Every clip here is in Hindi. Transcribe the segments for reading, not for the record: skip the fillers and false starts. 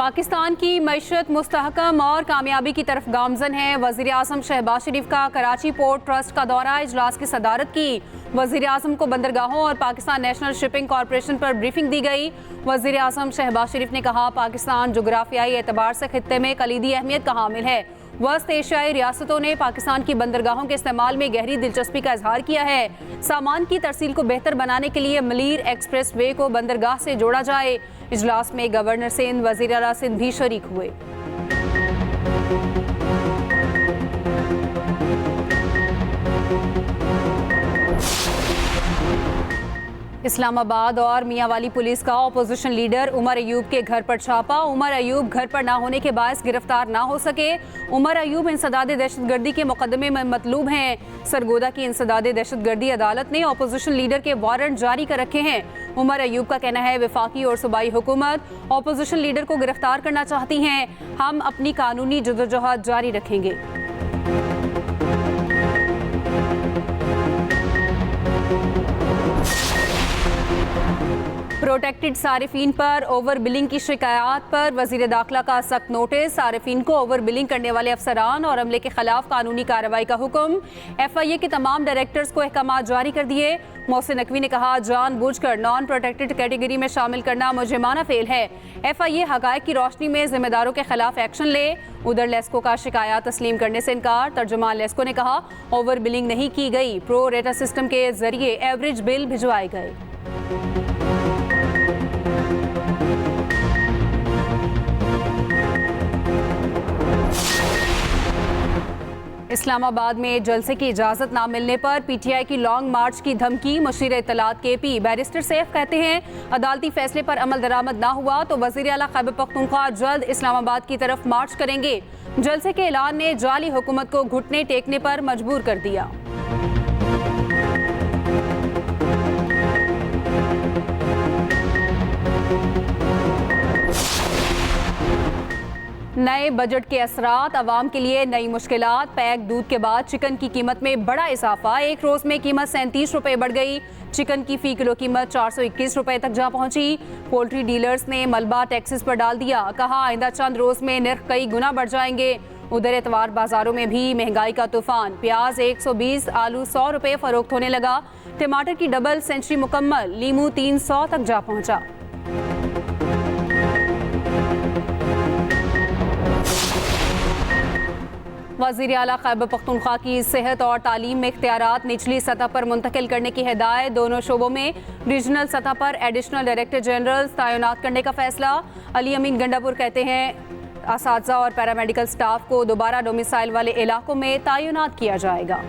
पाकिस्तान की मईशत मुस्तहकम और कामयाबी की तरफ गामजन है। वज़ीर आज़म शहबाज शरीफ का कराची पोर्ट ट्रस्ट का दौरा, इजलास की सदारत की। वज़ीर आज़म को बंदरगाहों और पाकिस्तान नेशनल शिपिंग कॉरपोरेशन पर ब्रीफिंग दी गई। वज़ीर आज़म शहबाज शरीफ ने कहा, पाकिस्तान जोग्राफियाई एतबार से खित्ते में कलीदी अहमियत का हामिल है। वस्त एशियाई रियासतों ने पाकिस्तान की बंदरगाहों के इस्तेमाल में गहरी दिलचस्पी का इजहार किया है। सामान की तरसील को बेहतर बनाने के लिए मलीर एक्सप्रेस वे को बंदरगाह से जोड़ा जाए। इजलास में गवर्नर सिंध, वज़ीर आला सिंध भी शरीक हुए। इस्लामाबाद और मियांवाली पुलिस का अपोजिशन लीडर उमर अयूब के घर पर छापा। उमर अयूब घर पर ना होने के बायस गिरफ्तार ना हो सके। उमर अयूब इंसदादे दहशतगर्दी के मुकदमे में मतलूब हैं। सरगोदा की इंसदादे दहशतगर्दी अदालत ने अपोजिशन लीडर के वारंट जारी कर रखे हैं। उमर अयूब का कहना है, वफाकी और सूबाई हुकूमत अपोजिशन लीडर को गिरफ्तार करना चाहती हैं। हम अपनी कानूनी जदोजहद जारी रखेंगे। प्रोटेक्टेड सारिफीन पर ओवर बिलिंग की शिकायत पर वजीर दाखिला का सख्त नोटिस। सारिफीन को ओवर बिलिंग करने वाले अफसरान और अमले के खिलाफ कानूनी कार्रवाई का हुक्म। FIA के तमाम डायरेक्टर्स को अहकाम जारी कर दिए। मोहसिन नकवी ने कहा, जानबूझकर नॉन प्रोटेक्टेड कैटेगरी में शामिल करना मुजरिमाना फेल है। FIA हकायक की रोशनी में जिम्मेदारों के खिलाफ एक्शन ले। उधर लेस्को का शिकायत तस्लीम करने से इनकार। तर्जुमान लेस्को ने कहा, ओवर बिलिंग नहीं की गई, प्रो रेटा सिस्टम के जरिए एवरेज बिल भिजवाए गए। इस्लामाबाद में जलसे की इजाजत ना मिलने पर PTI की लॉन्ग मार्च की धमकी। मुशीर इत्तलात KP बैरिस्टर सैफ कहते हैं, अदालती फैसले पर अमल दरामद ना हुआ तो वज़ीर आला खैबर पख्तूनख्वा जल्द इस्लामाबाद की तरफ मार्च करेंगे। जलसे के ऐलान ने जाली हुकूमत को घुटने टेकने पर मजबूर कर दिया। नए बजट के असरात, अवाम के लिए नई मुश्किलात। पैक दूध के बाद चिकन की कीमत में बड़ा इजाफा। एक रोज में कीमत 37 रुपए बढ़ गई। चिकन की फी किलो कीमत 421 रुपए तक जा पहुंची। पोल्ट्री डीलर्स ने मलबा टैक्सेस पर डाल दिया। कहा, आइंदा चंद रोज में निर्ख कई गुना बढ़ जाएंगे। उधर एतवार बाजारों में भी महंगाई का तूफान। प्याज 120, आलू 100 रुपए फरोख्त होने लगा। टमाटर की डबल सेंचुरी मुकम्मल। लीमू 300 तक जा पहुंचा। वज़ीर आला खैबर पख्तूनख्वा की सेहत और तालीम में इख्तियारात निचली सतह पर मुंतकिल करने की हिदायत। दोनों शोबों में रीजनल सतह पर एडिशनल डायरेक्टर जनरल तैनात करने का फैसला। अली अमीन गंडापुर कहते हैं, असातिज़ा और पैरामेडिकल स्टाफ को दोबारा डोमिसाइल वाले इलाकों में तैनात किया जाएगा।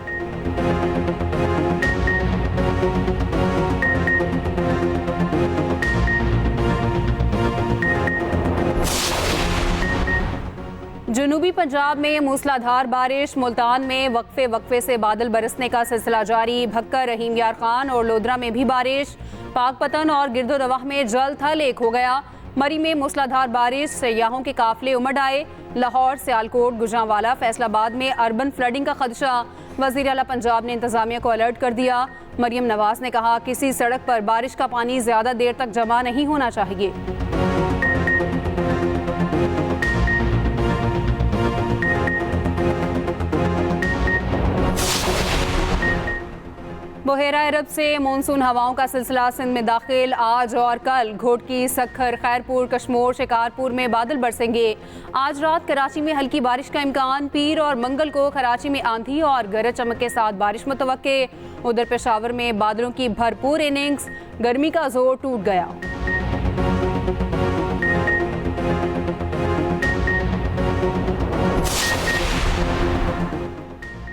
जनूबी पंजाब में मूसलाधार बारिश। मुल्तान में वक्फे से बादल बरसने का सिलसिला जारी। भक्कर, रहीम यार खान और लोधरा में भी बारिश। पाकपतन और गिरदोनवाह में जल थल एक हो गया। मरी में मूसलाधार बारिश, सयाहों के काफिले उमड़ आए। लाहौर, सियालकोट, गुजरांवाला, फैसलाबाद में अर्बन फ्लडिंग का खदशा। वज़ीर आला पंजाब ने इंतजामिया को अलर्ट कर दिया। मरियम नवाज ने कहा, किसी सड़क पर बारिश का पानी ज्यादा देर तक जमा नहीं होना चाहिए। बहेरा अरब से मानसून हवाओं का सिलसिला सिंध में दाखिल। आज और कल घोटकी, सखर, खैरपुर, कश्मोर, शिकारपुर में बादल बरसेंगे। आज रात कराची में हल्की बारिश का इम्कान। पीर और मंगल को कराची में आंधी और गरज चमक के साथ बारिश मुतवक्के। उधर पेशावर में बादलों की भरपूर इनिंग्स। गर्मी का जोर टूट गया।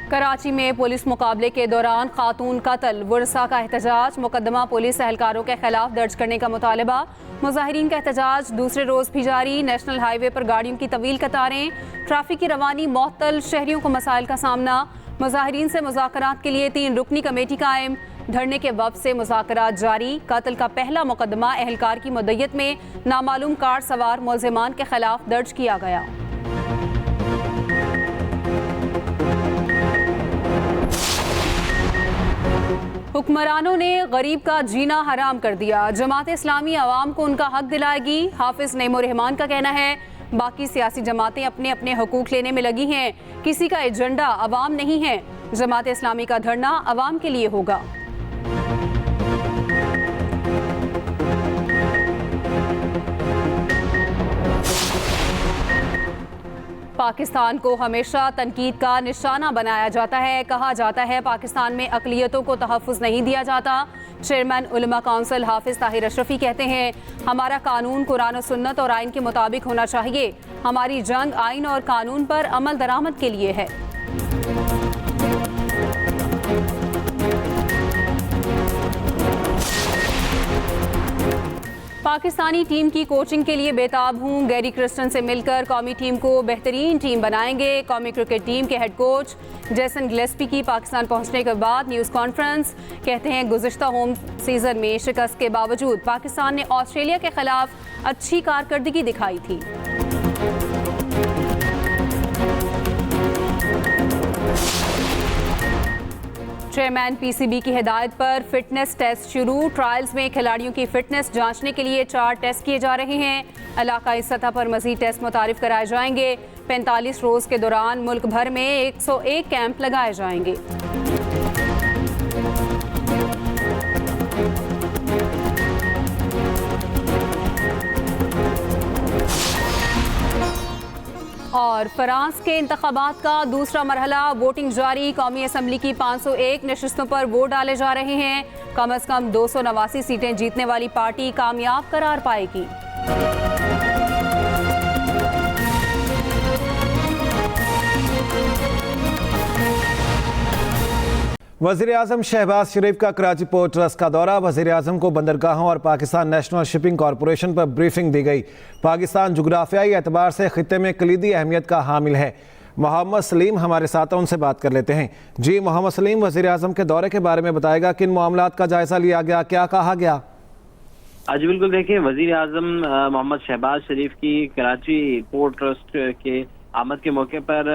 कराची में पुलिस मुकाबले के दौरान खातून कत्ल। वर्सा का एहतजाज। मुकदमा पुलिस एहलकारों के खिलाफ दर्ज करने का मुतालबा। मुजाहिरीन का एहतजाज दूसरे रोज भी जारी। नेशनल हाईवे पर गाड़ियों की तवील कतारें। ट्रैफिक की रवानी मुअत्तल, शहरियों को मसाइल का सामना। मुजाहिरीन से मुज़ाकरात के लिए 3 रुकनी कमेटी कायम। धरने के वक्त से मुज़ाकरात जारी। कत्ल का पहला मुकदमा एहलकार की मुद्दत में नामालूम कार सवार मुलजिमान के खिलाफ दर्ज किया गया। हुक्मरानों ने गरीब का जीना हराम कर दिया। जमात इस्लामी अवाम को उनका हक दिलाएगी। हाफिज नईमुर रहमान का कहना है, बाकी सियासी जमातें अपने अपने हुकूक लेने में लगी हैं। किसी का एजेंडा अवाम नहीं है। जमात इस्लामी का धरना अवाम के लिए होगा। पाकिस्तान को हमेशा तनकीद का निशाना बनाया जाता है। कहा जाता है पाकिस्तान में अक़लियतों को तहफ़्फ़ुज़ नहीं दिया जाता। चेयरमैन उलमा काउंसिल हाफिज़ ताहिर अशरफी कहते हैं, हमारा कानून कुरान और सुन्नत और आइन के मुताबिक होना चाहिए। हमारी जंग आइन और कानून पर अमल दरामद के लिए है। पाकिस्तानी टीम की कोचिंग के लिए बेताब हूँ। गैरी क्रिस्टन से मिलकर कौमी टीम को बेहतरीन टीम बनाएंगे। कौमी क्रिकेट टीम के हेड कोच जेसन गिलेस्पी की पाकिस्तान पहुंचने के बाद न्यूज़ कॉन्फ्रेंस। कहते हैं गुज़िश्ता होम सीज़न में शिकस्त के बावजूद पाकिस्तान ने ऑस्ट्रेलिया के खिलाफ अच्छी कारकर्दगी दिखाई थी। चेयरमैन पीसीबी की हिदायत पर फिटनेस टेस्ट शुरू। ट्रायल्स में खिलाड़ियों की फिटनेस जांचने के लिए 4 टेस्ट किए जा रहे हैं। इलाकाई सतह पर मज़ीद टेस्ट मुतारिफ कराए जाएंगे। 45 रोज़ के दौरान मुल्क भर में 101 कैंप लगाए जाएंगे। और फ्रांस के इंतखाबात का दूसरा मरहला वोटिंग जारी। कौमी असम्बली की 501 नशिस्तों पर वोट डाले जा रहे हैं। कम से कम 289 सीटें जीतने वाली पार्टी कामयाब करार पाएगी। वज़ीर-ए-आज़म शहबाज शरीफ का कराची पोर्ट ट्रस्ट का दौरा। वज़ीर-ए-आज़म को बंदरगाहों और पाकिस्तान नेशनल शिपिंग कॉरपोरेशन पर ब्रीफिंग दी गई। पाकिस्तान जुग्राफियाई एतबार से खित्ते में कलीदी अहमियत का हामिल है। मोहम्मद सलीम हमारे साथ हैं, उनसे बात कर लेते हैं। जी मोहम्मद सलीम, वज़ीर-ए-आज़म के दौरे के बारे में बताएगा, किन मामलात का जायजा लिया गया, क्या कहा गया? आज बिल्कुल देखिए, वज़ीर-ए-आज़म मोहम्मद शहबाज शरीफ की कराची पोर्ट ट्रस्ट के आमद के मौके पर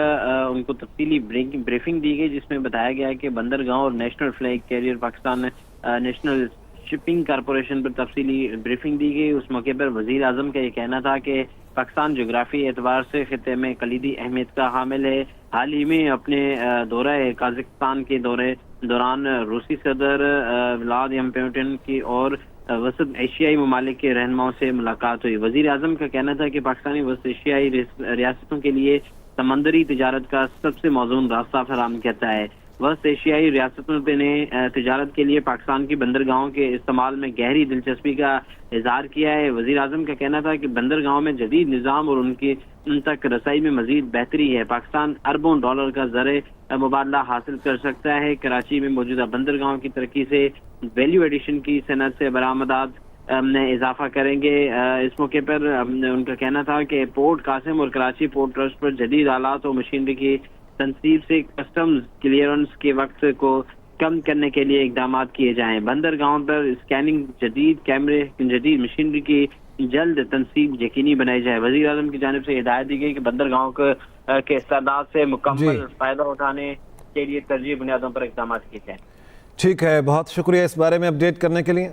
उनको तफसीली ब्रीफिंग दी गई, जिसमें बताया गया कि बंदरगाह और national flag carrier Pakistan national shipping corporation पर तफसीली ब्रीफिंग दी गई। उस मौके पर वज़ीर-ए-आज़म का ये कहना था कि पाकिस्तान जोग्राफी एतबार से खित्ते में कलीदी अहमियत का हामिल है। हाल ही में अपने दौरा काज़ाकिस्तान के दौरान रूसी सदर व्लादिमीर पुतिन की और वसत एशियाई ममालिक के रहनुमाओं से मुलाकात हुई। वज़ीर-ए-आज़म का कहना था कि पाकिस्तानी वसत एशियाई रियासतों के लिए समंदरी तिजारत का सबसे मौजूद रास्ता फराहम करता है। वसत एशियाई रियासतों ने तिजारत के लिए पाकिस्तान की बंदरगाहों के इस्तेमाल में गहरी दिलचस्पी का इजहार किया है। वज़ीर-ए-आज़म का कहना था कि बंदरगाहों में जदीद निज़ाम और उन तक रसाई में मजीद बेहतरी है। पाकिस्तान अरबों डॉलर का ज़रे मुबादला हासिल कर सकता है। कराची में मौजूदा बंदरगाहों की तरक्की से वैल्यू एडिशन की सनत से बरामदात में इजाफा करेंगे। इस मौके पर उनका कहना था कि पोर्ट कासिम और कराची पोर्ट ट्रस्ट पर जदीद आलात और मशीनरी की तनसीब से कस्टम्स क्लियरेंस के वक्त को कम करने के लिए इकदाम किए जाएं। बंदरगाहों पर स्कैनिंग, जदीद कैमरे, जदीद मशीनरी की जल्द तनसीब यकीनी बनाई जाए। वज़ीर-ए-आज़म की जानिब से हिदायत दी गई कि बंदरगाहों के इस्तेदाद से मुकम्मल फायदा उठाने के लिए तरजीह बुनियादों पर इकदाम किए जाए। ठीक है, बहुत शुक्रिया इस बारे में अपडेट करने के लिए।